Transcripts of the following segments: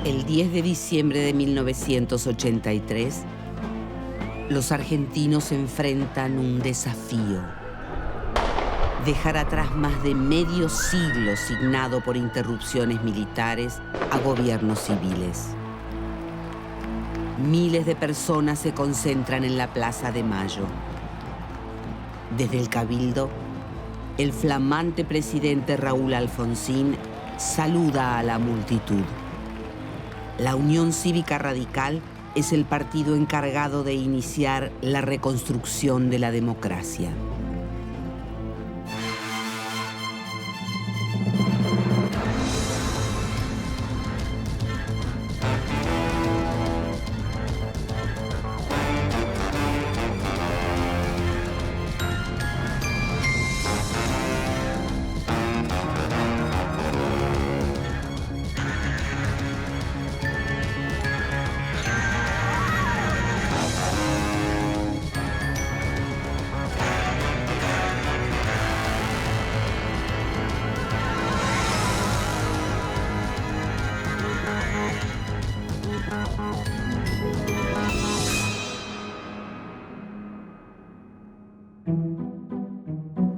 El 10 de diciembre de 1983, los argentinos enfrentan un desafío: dejar atrás más de medio siglo signado por interrupciones militares a gobiernos civiles. Miles de personas se concentran en la Plaza de Mayo. Desde el Cabildo, el flamante presidente Raúl Alfonsín saluda a la multitud. La Unión Cívica Radical es el partido encargado de iniciar la reconstrucción de la democracia.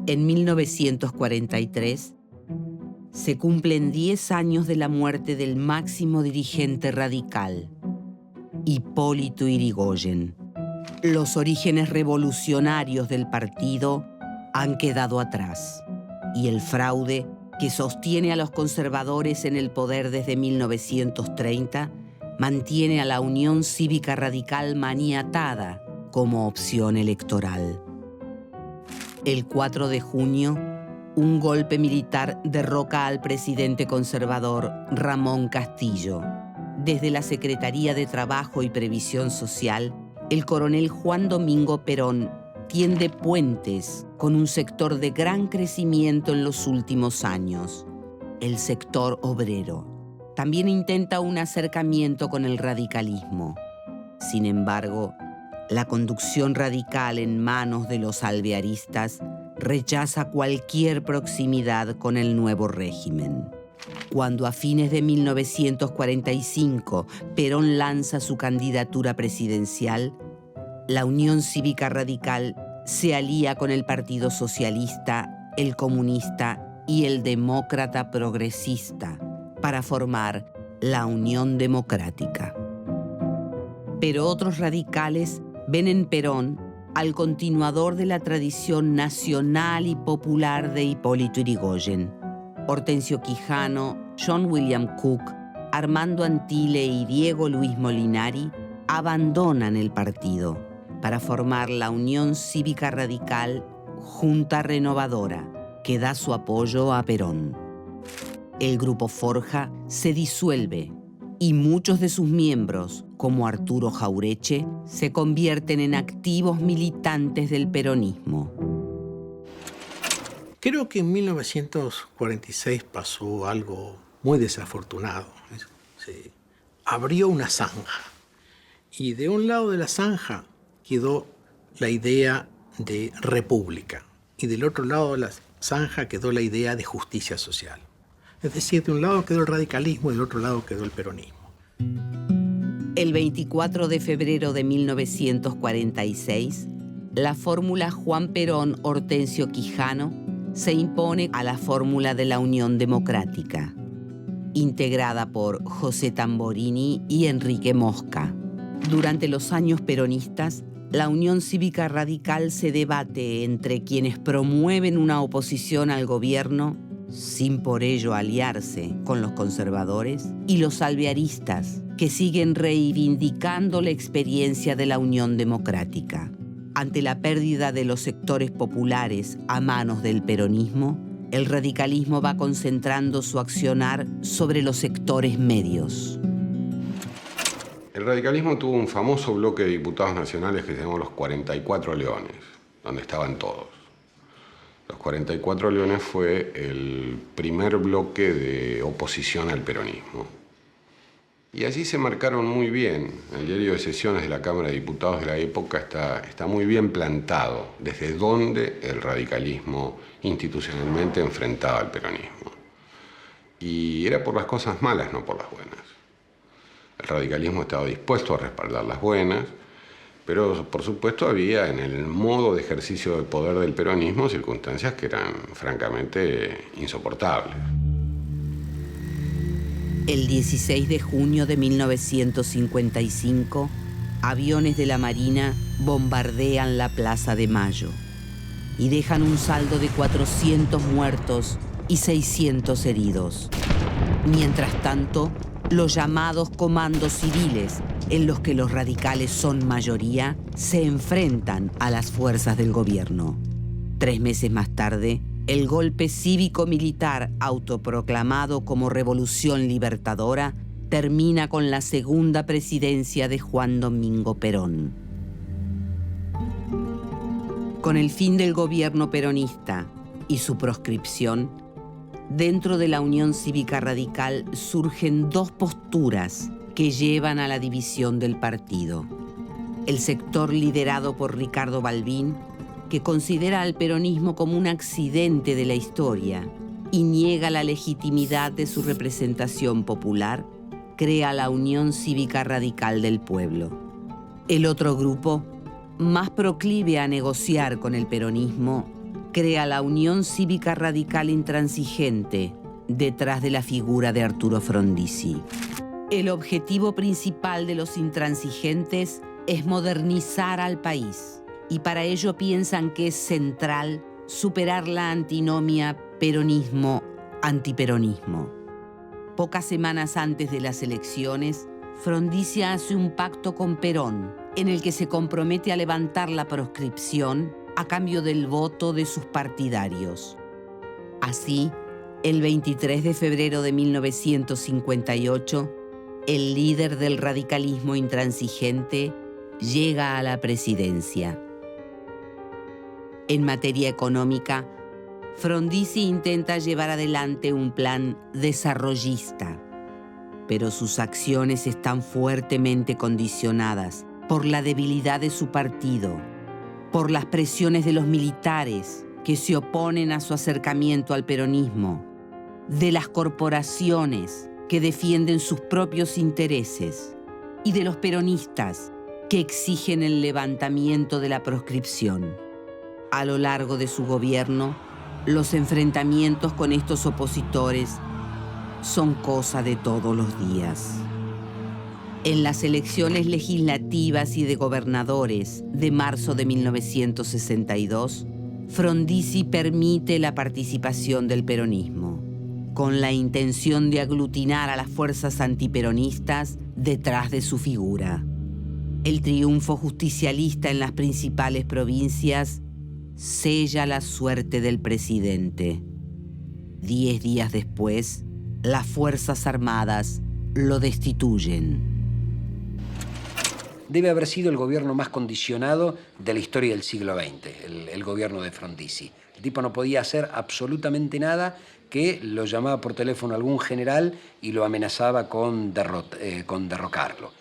En 1943 se cumplen 10 años de la muerte del máximo dirigente radical, Hipólito Yrigoyen. Los orígenes revolucionarios del partido han quedado atrás y el fraude que sostiene a los conservadores en el poder desde 1930 mantiene a la Unión Cívica Radical maniatada como opción electoral. El 4 de junio, un golpe militar derroca al presidente conservador Ramón Castillo. Desde la Secretaría de Trabajo y Previsión Social, el coronel Juan Domingo Perón tiende puentes con un sector de gran crecimiento en los últimos años, el sector obrero. También intenta un acercamiento con el radicalismo. Sin embargo, la conducción radical en manos de los alvearistas rechaza cualquier proximidad con el nuevo régimen. Cuando a fines de 1945 Perón lanza su candidatura presidencial, la Unión Cívica Radical se alía con el Partido Socialista, el Comunista y el Demócrata Progresista para formar la Unión Democrática. Pero otros radicales ven en Perón al continuador de la tradición nacional y popular de Hipólito Yrigoyen. Hortensio Quijano, John William Cook, Armando Antile y Diego Luis Molinari abandonan el partido para formar la Unión Cívica Radical Junta Renovadora, que da su apoyo a Perón. El Grupo Forja se disuelve y muchos de sus miembros, como Arturo Jaureche, se convierten en activos militantes del peronismo. Creo que en 1946 pasó algo muy desafortunado. Se abrió una zanja y de un lado de la zanja quedó la idea de república y del otro lado de la zanja quedó la idea de justicia social. Es decir, de un lado quedó el radicalismo y del otro lado quedó el peronismo. El 24 de febrero de 1946, la fórmula Juan Perón-Hortensio Quijano se impone a la fórmula de la Unión Democrática, integrada por José Tamborini y Enrique Mosca. Durante los años peronistas, la Unión Cívica Radical se debate entre quienes promueven una oposición al gobierno, sin por ello aliarse con los conservadores, y los alvearistas, que siguen reivindicando la experiencia de la Unión Democrática. Ante la pérdida de los sectores populares a manos del peronismo, el radicalismo va concentrando su accionar sobre los sectores medios. El radicalismo tuvo un famoso bloque de diputados nacionales que se llamó los 44 Leones, donde estaban todos. Los 44 Leones fue el primer bloque de oposición al peronismo. Y allí se marcaron muy bien. El diario de sesiones de la Cámara de Diputados de la época está muy bien plantado desde dónde el radicalismo institucionalmente enfrentaba al peronismo. Y era por las cosas malas, no por las buenas. El radicalismo estaba dispuesto a respaldar las buenas, pero por supuesto había en el modo de ejercicio del poder del peronismo circunstancias que eran francamente insoportables. El 16 de junio de 1955, aviones de la Marina bombardean la Plaza de Mayo y dejan un saldo de 400 muertos y 600 heridos. Mientras tanto, los llamados comandos civiles, en los que los radicales son mayoría, se enfrentan a las fuerzas del gobierno. 3 meses más tarde, el golpe cívico-militar autoproclamado como Revolución Libertadora termina con la segunda presidencia de Juan Domingo Perón. Con el fin del gobierno peronista y su proscripción, dentro de la Unión Cívica Radical surgen 2 posturas que llevan a la división del partido. El sector liderado por Ricardo Balbín, que considera al peronismo como un accidente de la historia y niega la legitimidad de su representación popular, crea la Unión Cívica Radical del Pueblo. El otro grupo, más proclive a negociar con el peronismo, crea la Unión Cívica Radical Intransigente detrás de la figura de Arturo Frondizi. El objetivo principal de los intransigentes es modernizar al país, y para ello piensan que es central superar la antinomia peronismo-antiperonismo. Pocas semanas antes de las elecciones, Frondizi hace un pacto con Perón, en el que se compromete a levantar la proscripción a cambio del voto de sus partidarios. Así, el 23 de febrero de 1958, el líder del radicalismo intransigente llega a la presidencia. En materia económica, Frondizi intenta llevar adelante un plan desarrollista, pero sus acciones están fuertemente condicionadas por la debilidad de su partido, por las presiones de los militares que se oponen a su acercamiento al peronismo, de las corporaciones que defienden sus propios intereses y de los peronistas que exigen el levantamiento de la proscripción. A lo largo de su gobierno, los enfrentamientos con estos opositores son cosa de todos los días. En las elecciones legislativas y de gobernadores de marzo de 1962, Frondizi permite la participación del peronismo, con la intención de aglutinar a las fuerzas antiperonistas detrás de su figura. El triunfo justicialista en las principales provincias sella la suerte del presidente. 10 días después, las Fuerzas Armadas lo destituyen. Debe haber sido el gobierno más condicionado de la historia del siglo XX, el gobierno de Frondizi. El tipo no podía hacer absolutamente nada, que lo llamaba por teléfono algún general y lo amenazaba con derrocarlo.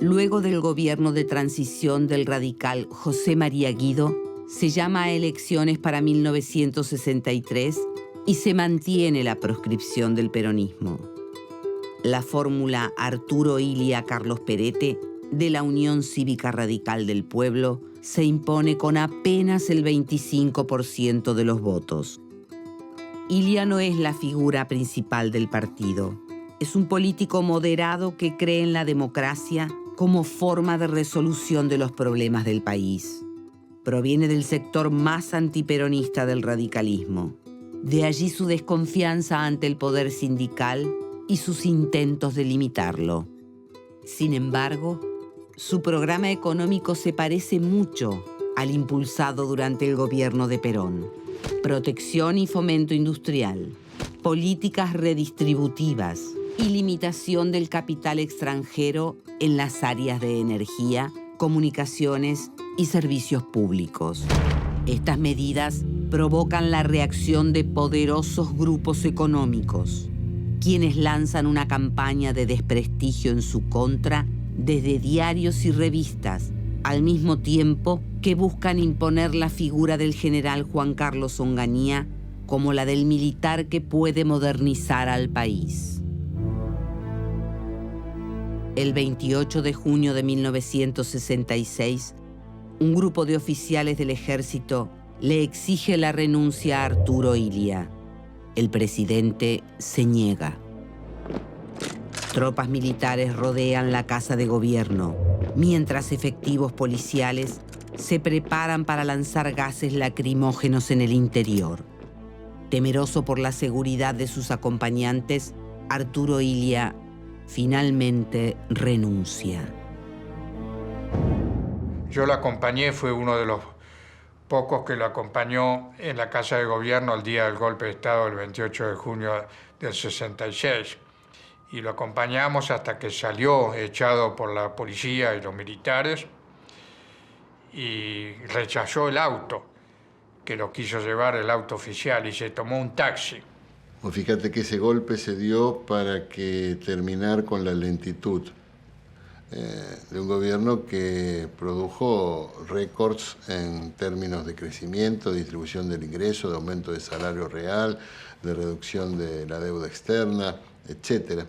Luego del gobierno de transición del radical José María Guido, se llama a elecciones para 1963 y se mantiene la proscripción del peronismo. La fórmula Arturo Illia Carlos Perete de la Unión Cívica Radical del Pueblo se impone con apenas el 25% de los votos. Illia no es la figura principal del partido. Es un político moderado que cree en la democracia como forma de resolución de los problemas del país. Proviene del sector más antiperonista del radicalismo. De allí su desconfianza ante el poder sindical y sus intentos de limitarlo. Sin embargo, su programa económico se parece mucho al impulsado durante el gobierno de Perón. Protección y fomento industrial, políticas redistributivas y limitación del capital extranjero en las áreas de energía, comunicaciones y servicios públicos. Estas medidas provocan la reacción de poderosos grupos económicos, quienes lanzan una campaña de desprestigio en su contra desde diarios y revistas, al mismo tiempo que buscan imponer la figura del general Juan Carlos Onganía como la del militar que puede modernizar al país. El 28 de junio de 1966, un grupo de oficiales del ejército le exige la renuncia a Arturo Illia. El presidente se niega. Tropas militares rodean la casa de gobierno, mientras efectivos policiales se preparan para lanzar gases lacrimógenos en el interior. Temeroso por la seguridad de sus acompañantes, Arturo Illia finalmente renuncia. Yo lo acompañé, fue uno de los pocos que lo acompañó en la Casa de Gobierno el día del golpe de Estado, el 28 de junio del 66. Y lo acompañamos hasta que salió echado por la policía y los militares y rechazó el auto, que lo quiso llevar el auto oficial, y se tomó un taxi. Pues fíjate que ese golpe se dio para que terminar con la lentitud de un gobierno que produjo récords en términos de crecimiento, de distribución del ingreso, de aumento de salario real, de reducción de la deuda externa, etc.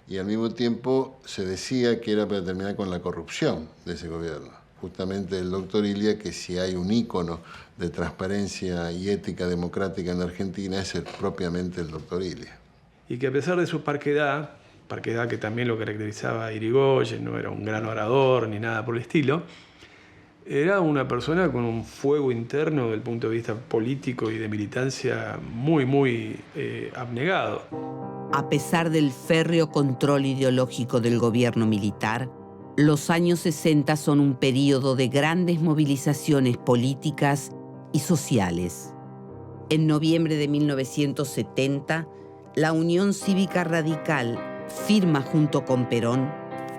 Y al mismo tiempo se decía que era para terminar con la corrupción de ese gobierno. Justamente el doctor Illia, que si hay un ícono de transparencia y ética democrática en Argentina, es propiamente el doctor Illia. Y que a pesar de su parquedad que también lo caracterizaba a Irigoyen, no era un gran orador ni nada por el estilo, era una persona con un fuego interno desde el punto de vista político y de militancia muy abnegado. A pesar del férreo control ideológico del gobierno militar, los años 60 son un período de grandes movilizaciones políticas y sociales. En noviembre de 1970, la Unión Cívica Radical firma junto con Perón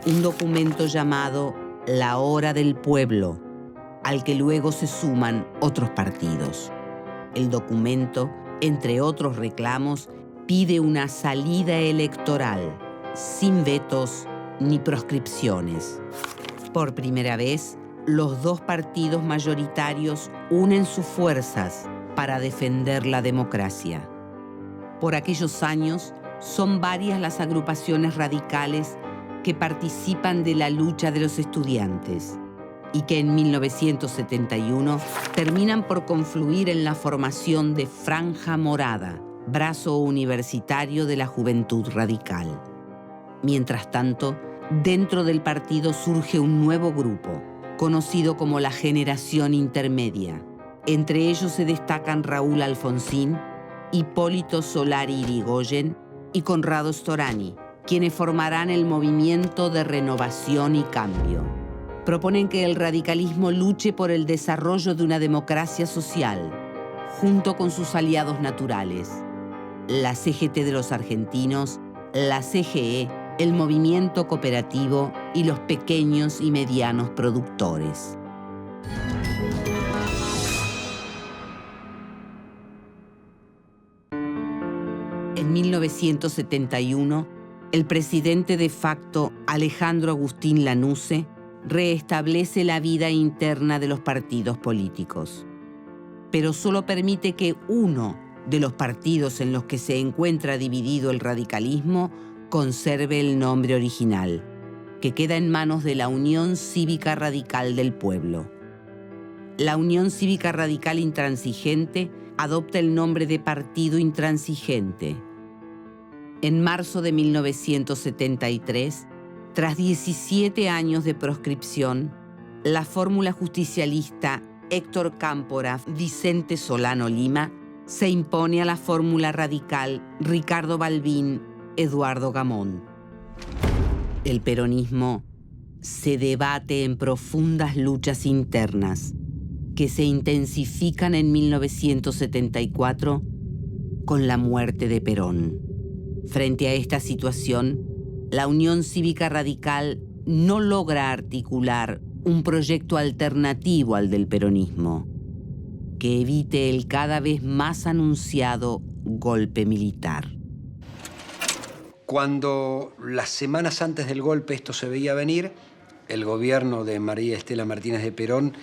un documento llamado La Hora del Pueblo, al que luego se suman otros partidos. El documento, entre otros reclamos, pide una salida electoral sin vetos ni proscripciones. Por primera vez, los dos partidos mayoritarios unen sus fuerzas para defender la democracia. Por aquellos años, son varias las agrupaciones radicales que participan de la lucha de los estudiantes y que en 1971 terminan por confluir en la formación de Franja Morada, brazo universitario de la Juventud Radical. Mientras tanto, dentro del partido surge un nuevo grupo, conocido como la Generación Intermedia. Entre ellos se destacan Raúl Alfonsín, Hipólito Solari Irigoyen y Conrado Storani, quienes formarán el Movimiento de Renovación y Cambio. Proponen que el radicalismo luche por el desarrollo de una democracia social, junto con sus aliados naturales, la CGT de los argentinos, la CGE, el movimiento cooperativo y los pequeños y medianos productores. En 1971, el presidente de facto, Alejandro Agustín Lanusse, reestablece la vida interna de los partidos políticos. Pero solo permite que uno de los partidos en los que se encuentra dividido el radicalismo conserve el nombre original, que queda en manos de la Unión Cívica Radical del Pueblo. La Unión Cívica Radical Intransigente adopta el nombre de Partido Intransigente. En marzo de 1973, tras 17 años de proscripción, la fórmula justicialista Héctor Cámpora, Vicente Solano Lima se impone a la fórmula radical Ricardo Balbín, Eduardo Gamón. El peronismo se debate en profundas luchas internas que se intensifican en 1974 con la muerte de Perón. Frente a esta situación, la Unión Cívica Radical no logra articular un proyecto alternativo al del peronismo, que evite el cada vez más anunciado golpe militar. Cuando las semanas antes del golpe esto se veía venir, el gobierno de María Estela Martínez de Perón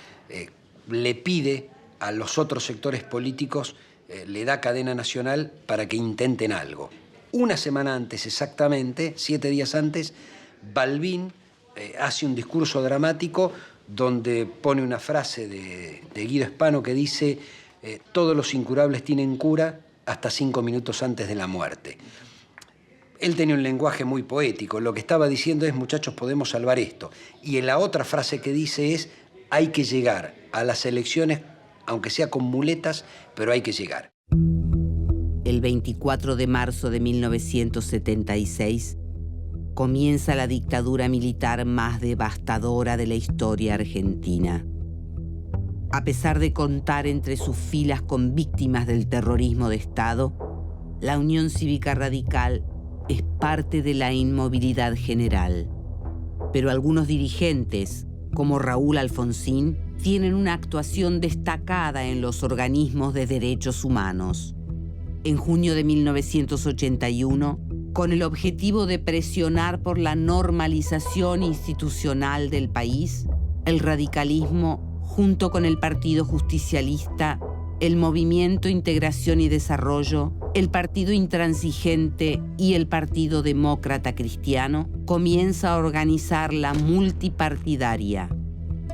le pide a los otros sectores políticos, le da cadena nacional para que intenten algo. Una semana antes exactamente, 7 días antes, Balbín hace un discurso dramático donde pone una frase de Guido Spano que dice: todos los incurables tienen cura hasta 5 minutos antes de la muerte. Él tenía un lenguaje muy poético. Lo que estaba diciendo es: muchachos, podemos salvar esto. Y en la otra frase que dice es: hay que llegar a las elecciones, aunque sea con muletas, pero hay que llegar. El 24 de marzo de 1976 comienza la dictadura militar más devastadora de la historia argentina. A pesar de contar entre sus filas con víctimas del terrorismo de Estado, la Unión Cívica Radical es parte de la inmovilidad general. Pero algunos dirigentes, como Raúl Alfonsín, tienen una actuación destacada en los organismos de derechos humanos. En junio de 1981, con el objetivo de presionar por la normalización institucional del país, el radicalismo, junto con el Partido Justicialista, el Movimiento Integración y Desarrollo, el Partido Intransigente y el Partido Demócrata Cristiano, comienza a organizar la multipartidaria.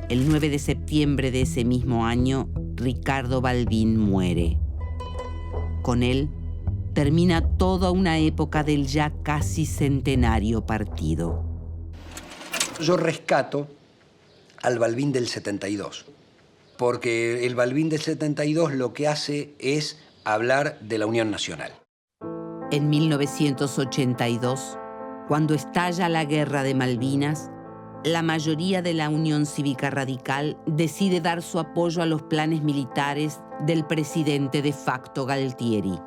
El 9 de septiembre de ese mismo año, Ricardo Balbín muere. Con él, termina toda una época del ya casi centenario partido. Yo rescato al Balbín del 72, porque el Balbín del 72 lo que hace es hablar de la Unión Nacional. En 1982, cuando estalla la Guerra de Malvinas, la mayoría de la Unión Cívica Radical decide dar su apoyo a los planes militares del presidente de facto Galtieri.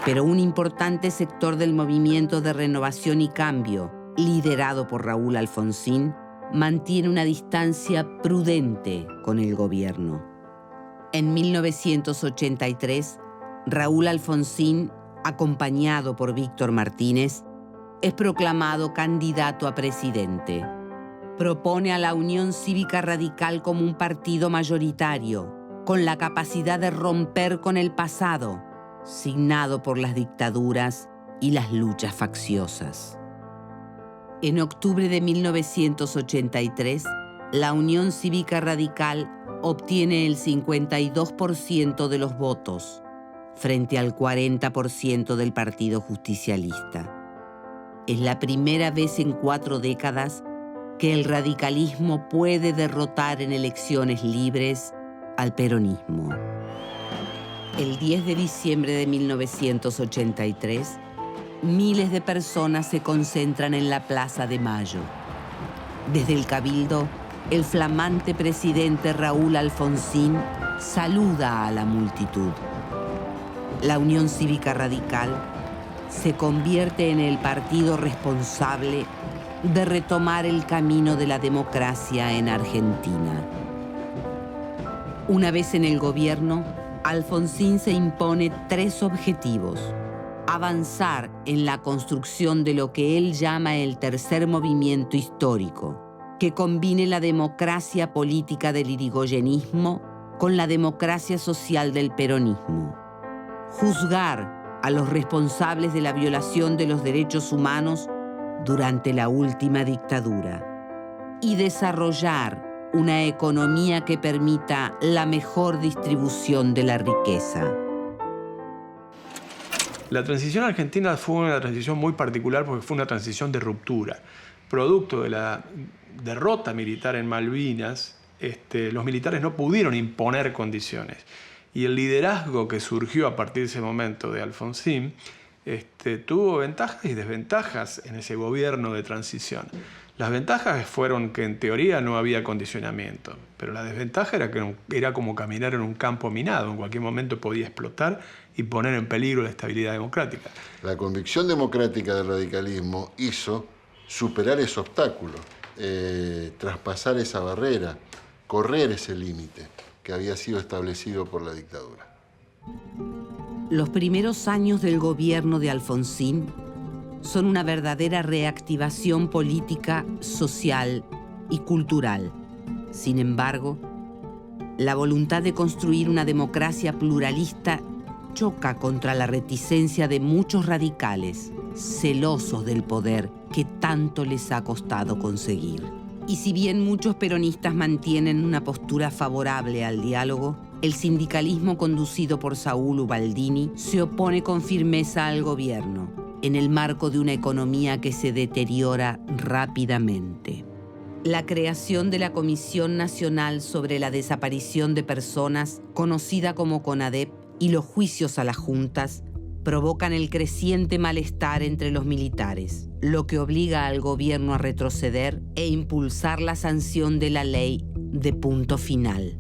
Pero un importante sector del movimiento de Renovación y Cambio, liderado por Raúl Alfonsín, mantiene una distancia prudente con el gobierno. En 1983, Raúl Alfonsín, acompañado por Víctor Martínez, es proclamado candidato a presidente. Propone a la Unión Cívica Radical como un partido mayoritario, con la capacidad de romper con el pasado, signado por las dictaduras y las luchas facciosas. En octubre de 1983, la Unión Cívica Radical obtiene el 52% de los votos, frente al 40% del Partido Justicialista. Es la primera vez en 4 décadas que el radicalismo puede derrotar en elecciones libres al peronismo. El 10 de diciembre de 1983, miles de personas se concentran en la Plaza de Mayo. Desde el Cabildo, el flamante presidente Raúl Alfonsín saluda a la multitud. La Unión Cívica Radical se convierte en el partido responsable de retomar el camino de la democracia en Argentina. Una vez en el gobierno, Alfonsín se impone 3 objetivos: avanzar en la construcción de lo que él llama el tercer movimiento histórico, que combine la democracia política del irigoyenismo con la democracia social del peronismo; juzgar a los responsables de la violación de los derechos humanos durante la última dictadura; y desarrollar una economía que permita la mejor distribución de la riqueza. La transición argentina fue una transición muy particular porque fue una transición de ruptura. Producto de la derrota militar en Malvinas, los militares no pudieron imponer condiciones. Y el liderazgo que surgió a partir de ese momento de Alfonsín tuvo ventajas y desventajas en ese gobierno de transición. Las ventajas fueron que en teoría no había condicionamiento, pero la desventaja era que era como caminar en un campo minado. En cualquier momento podía explotar y poner en peligro la estabilidad democrática. La convicción democrática del radicalismo hizo superar ese obstáculo, traspasar esa barrera, correr ese límite que había sido establecido por la dictadura. Los primeros años del gobierno de Alfonsín son una verdadera reactivación política, social y cultural. Sin embargo, la voluntad de construir una democracia pluralista choca contra la reticencia de muchos radicales. celosos del poder que tanto les ha costado conseguir. Y si bien muchos peronistas mantienen una postura favorable al diálogo, el sindicalismo conducido por Saúl Ubaldini se opone con firmeza al gobierno, en el marco de una economía que se deteriora rápidamente. La creación de la Comisión Nacional sobre la Desaparición de Personas, conocida como CONADEP, y los juicios a las juntas provocan el creciente malestar entre los militares, lo que obliga al gobierno a retroceder e impulsar la sanción de la ley de punto final.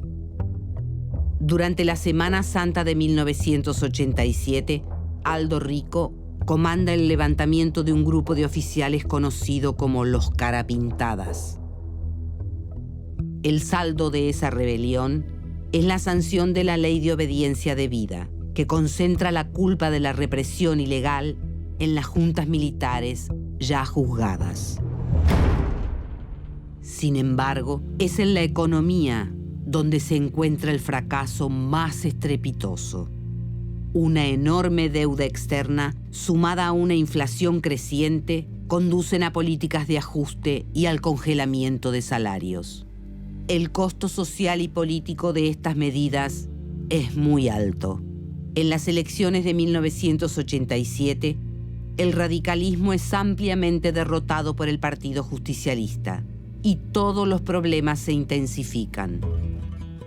Durante la Semana Santa de 1987, Aldo Rico comanda el levantamiento de un grupo de oficiales conocido como los Carapintadas. El saldo de esa rebelión es la sanción de la Ley de Obediencia Debida, que concentra la culpa de la represión ilegal en las juntas militares ya juzgadas. Sin embargo, es en la economía donde se encuentra el fracaso más estrepitoso. Una enorme deuda externa, sumada a una inflación creciente, conducen a políticas de ajuste y al congelamiento de salarios. El costo social y político de estas medidas es muy alto. En las elecciones de 1987, el radicalismo es ampliamente derrotado por el Partido Justicialista y todos los problemas se intensifican.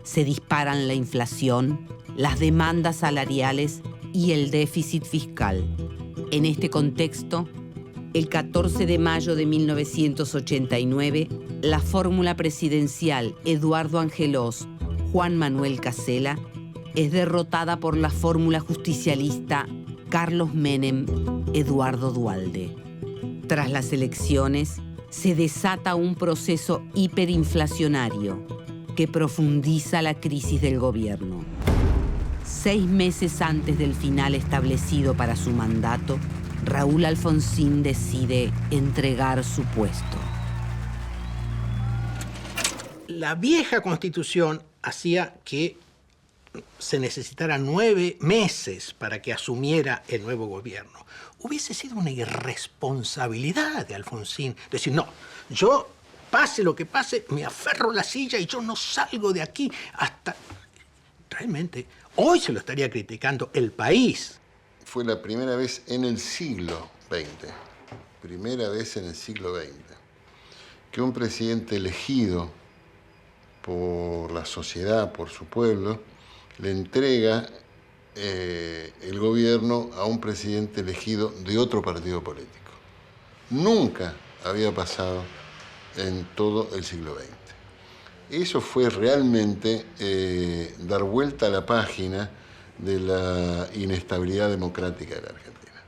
Se disparan la inflación, las demandas salariales y el déficit fiscal. En este contexto, el 14 de mayo de 1989, la fórmula presidencial Eduardo Angelós, Juan Manuel Casela, es derrotada por la fórmula justicialista Carlos Menem, Eduardo Duhalde. Tras las elecciones, se desata un proceso hiperinflacionario que profundiza la crisis del gobierno. 6 meses antes del final establecido para su mandato, Raúl Alfonsín decide entregar su puesto. La vieja Constitución hacía que se necesitara 9 meses para que asumiera el nuevo gobierno. Hubiese sido una irresponsabilidad de Alfonsín decir, no, yo, pase lo que pase, me aferro a la silla y yo no salgo de aquí hasta... Realmente, hoy se lo estaría criticando el país. Fue la primera vez en el siglo XX, que un presidente elegido por la sociedad, por su pueblo, le entrega el gobierno a un presidente elegido de otro partido político. Nunca había pasado en todo el siglo XX. Eso fue realmente dar vuelta a la página de la inestabilidad democrática de la Argentina.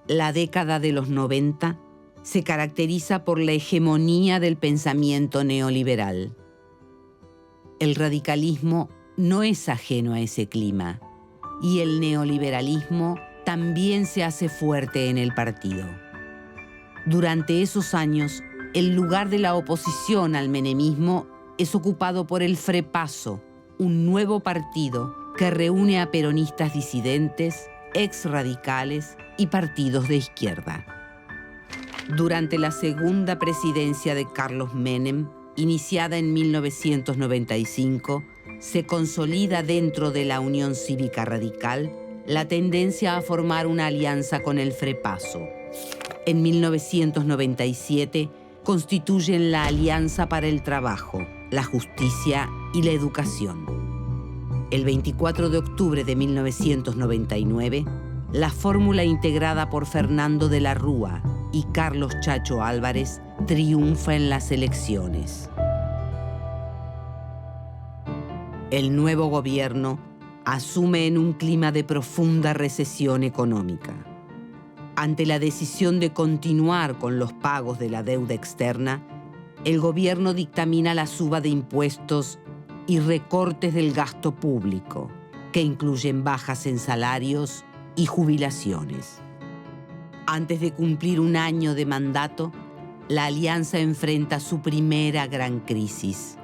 La década de los 90 se caracteriza por la hegemonía del pensamiento neoliberal. El radicalismo no es ajeno a ese clima y el neoliberalismo también se hace fuerte en el partido. Durante esos años, el lugar de la oposición al menemismo es ocupado por el Frepaso, un nuevo partido que reúne a peronistas disidentes, exradicales y partidos de izquierda. Durante la segunda presidencia de Carlos Menem, iniciada en 1995, se consolida dentro de la Unión Cívica Radical la tendencia a formar una alianza con el Frepaso. En 1997 constituyen la Alianza para el Trabajo, la Justicia y la Educación. El 24 de octubre de 1999, la fórmula integrada por Fernando de la Rúa y Carlos Chacho Álvarez triunfa en las elecciones. El nuevo gobierno asume en un clima de profunda recesión económica. Ante la decisión de continuar con los pagos de la deuda externa, el gobierno dictamina la suba de impuestos y recortes del gasto público, que incluyen bajas en salarios y jubilaciones. Antes de cumplir un año de mandato, la alianza enfrenta su primera gran crisis.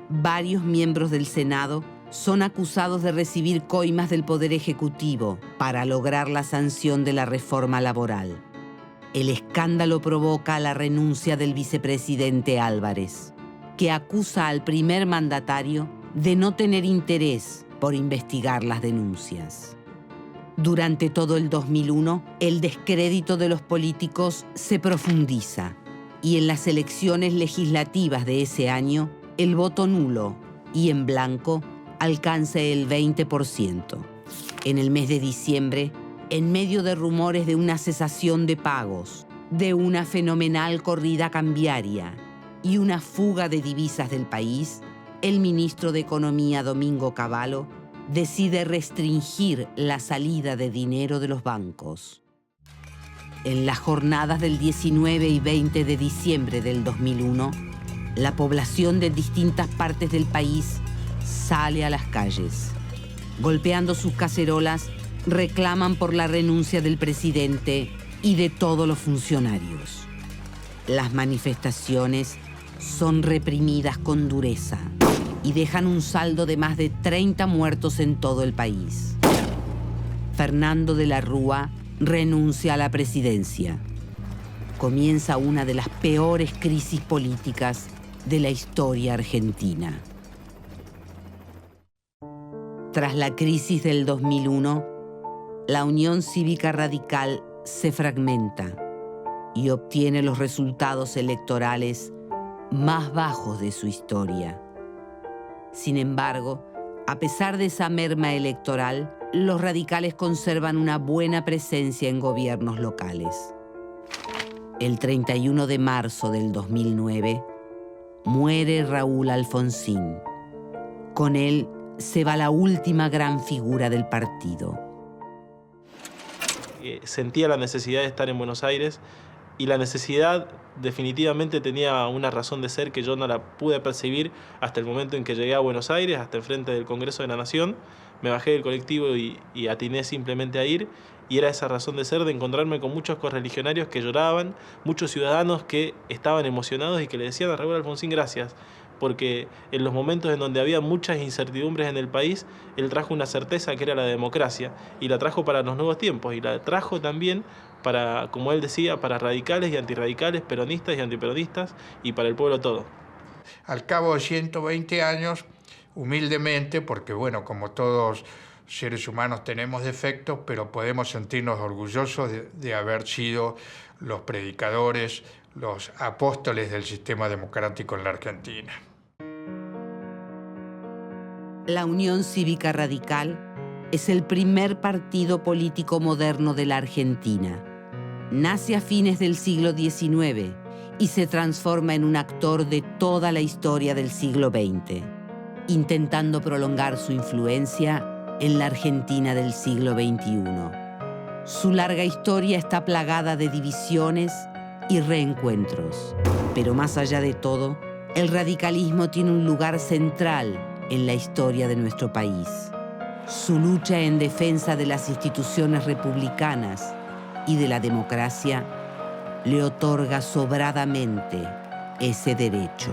Varios miembros del Senado son acusados de recibir coimas del Poder Ejecutivo para lograr la sanción de la reforma laboral. El escándalo provoca la renuncia del vicepresidente Álvarez, que acusa al primer mandatario de no tener interés por investigar las denuncias. Durante todo el 2001, el descrédito de los políticos se profundiza y en las elecciones legislativas de ese año, el voto nulo y en blanco alcanza el 20%. En el mes de diciembre, en medio de rumores de una cesación de pagos, de una fenomenal corrida cambiaria y una fuga de divisas del país, el ministro de Economía, Domingo Cavallo, decide restringir la salida de dinero de los bancos. En las jornadas del 19 y 20 de diciembre del 2001, la población de distintas partes del país sale a las calles. Golpeando sus cacerolas, reclaman por la renuncia del presidente y de todos los funcionarios. Las manifestaciones son reprimidas con dureza y dejan un saldo de más de 30 muertos en todo el país. Fernando de la Rúa renuncia a la presidencia. Comienza una de las peores crisis políticas de la historia argentina. Tras la crisis del 2001, la Unión Cívica Radical se fragmenta y obtiene los resultados electorales más bajos de su historia. Sin embargo, a pesar de esa merma electoral, los radicales conservan una buena presencia en gobiernos locales. El 31 de marzo del 2009, muere Raúl Alfonsín. Con él se va la última gran figura del partido. Sentía la necesidad de estar en Buenos Aires y la necesidad definitivamente tenía una razón de ser que yo no la pude percibir hasta el momento en que llegué a Buenos Aires, hasta el frente del Congreso de la Nación. Me bajé del colectivo y atiné simplemente a ir, y era esa razón de ser, de encontrarme con muchos correligionarios que lloraban, muchos ciudadanos que estaban emocionados y que le decían a Raúl Alfonsín gracias, porque en los momentos en donde había muchas incertidumbres en el país, él trajo una certeza que era la democracia, y la trajo para los nuevos tiempos, y la trajo también para, como él decía, para radicales y antirradicales, peronistas y antiperonistas, y para el pueblo todo. Al cabo de 120 años, humildemente, porque bueno, como todos seres humanos tenemos defectos, pero podemos sentirnos orgullosos de haber sido los predicadores, los apóstoles del sistema democrático en la Argentina. La Unión Cívica Radical es el primer partido político moderno de la Argentina. Nace a fines del siglo XIX y se transforma en un actor de toda la historia del siglo XX, intentando prolongar su influencia en la Argentina del siglo XXI. Su larga historia está plagada de divisiones y reencuentros. Pero más allá de todo, el radicalismo tiene un lugar central en la historia de nuestro país. Su lucha en defensa de las instituciones republicanas y de la democracia le otorga sobradamente ese derecho.